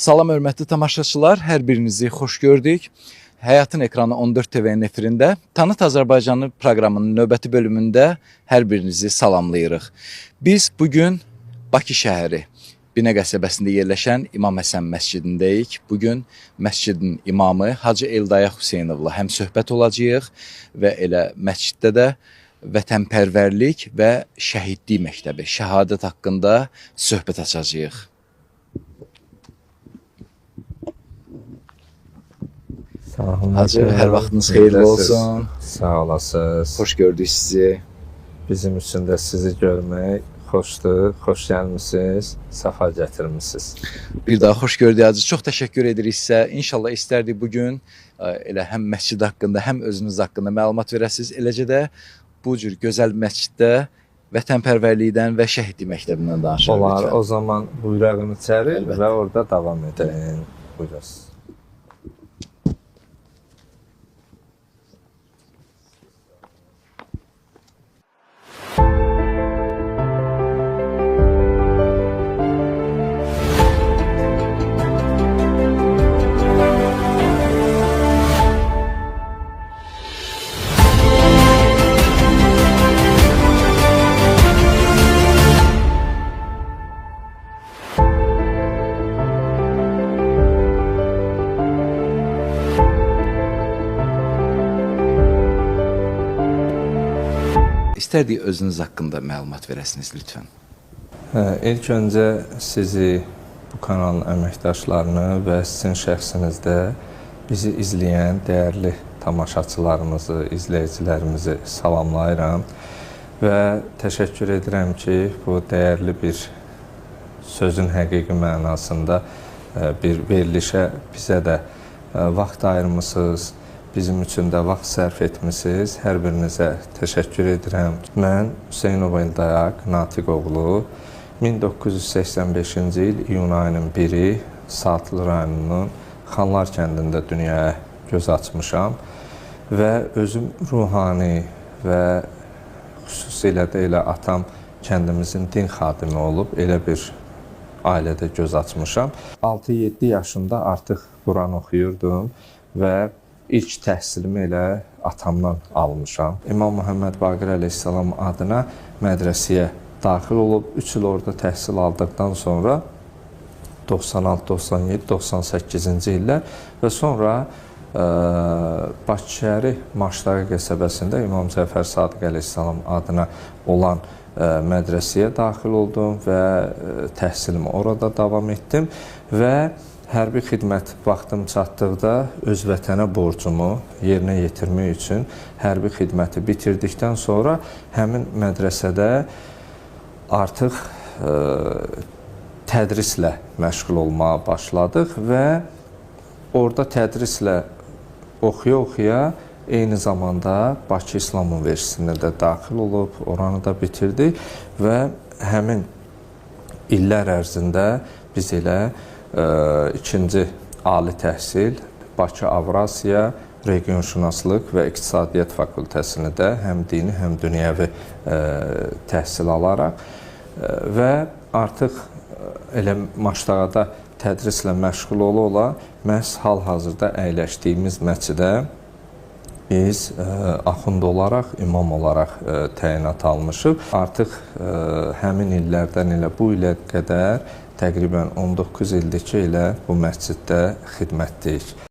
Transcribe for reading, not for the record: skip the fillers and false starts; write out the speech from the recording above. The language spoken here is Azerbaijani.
Salam hörmətli tamaşaçılar, hər birinizi xoş gördük. Həyatın ekranı 14 TV-nin efirində Tanıt Azərbaycanı proqramının növbəti bölümündə hər birinizi salamlayırıq. Biz bugün Bakı şəhəri Binə qəsəbəsində yerləşən İmam Həsən məscidindəyik. Bugün məscidin imamı Hacı Eldaya Hüseynovla həm söhbət olacağıq və elə məsciddə də vətənpərvərlik və şəhidlik məktəbi, şəhadət haqqında söhbət açacağıq. Hacı, hər vaxtınız xeyirli olsun. Sağ olasınız. Xoş gördük sizi. Bizim üçün də sizi görmək xoşdur. Xoş gəlmisiniz, səfa gətirmisiniz. Bir daha xoş gördük Hacı. Çox təşəkkür edirik sizə. İnşallah istərdik bugün elə həm məscid haqqında, həm özünüz haqqında məlumat verəsiniz. Eləcə də bu cür gözəl məsciddə vətənpərvərlikdən və şəhidlik məktəbindən danışırıq. Olar, o zaman buyurağını içəri və orada davam edin. Buyurasınız. İstərdik özünüz haqqında məlumat verəsiniz lütfən. İlk öncə sizi, bu kanalın əməkdaşlarını və sizin şəxsinizdə bizi izləyən dəyərli tamaşaçılarımızı, izləyicilərimizi salamlayıram və təşəkkür edirəm ki, bu dəyərli bir sözün həqiqi mənasında bir verilişə bizə də vaxt ayırmısınız. Bizim üçün də vaxt sərf etmisiniz. Hər birinizə təşəkkür edirəm. Mən Hüseynov Eldaya Natiq oğlu 1985-ci il iyun ayının 1-i Saatlı rayonunun Xanlar kəndində dünyaya göz açmışam və özüm ruhani və xüsusilə də elə atam kəndimizin din xadimi olub, elə bir ailədə göz açmışam. 6-7 yaşında artıq Quran oxuyurdum və İlk təhsilimi elə atamdan almışam. İmam Muhammed Baqir Əleyhisselam adına mədrəsəyə daxil olub, 3 il orada təhsil aldıqdan sonra 96, 97, 98-ci illər və sonra Bakı şəhəri Maşdağı qəsəbəsində İmam Cəfər Sadiq Əleyhisselam adına olan mədrəsəyə daxil oldum və təhsilimi orada davam etdim və hərbi xidmət vaxtım çatdıqda öz vətənə borcumu yerinə yetirmək üçün hərbi xidməti bitirdikdən sonra həmin mədrəsədə artıq tədrislə məşğul olmağa başladıq və orada tədrislə oxuya-oxuya eyni zamanda Bakı İslam Universitetinə də daxil olub, oranı da bitirdik və həmin illər ərzində biz elə ikinci ali təhsil Bakı Avrasiya Regionşünaslıq və İqtisadiyyat Fakültəsini də həm dini, həm dünyəvi təhsil alaraq və artıq elə Maşdağada tədrislə məşğul ola məhz hal-hazırda əyləşdiyimiz məscidə biz axund olaraq, imam olaraq təyinat almışıq. Artıq həmin illərdən elə bu ilə qədər təqribən 19 ildir ki, elə bu məsciddə xidmətdəyik.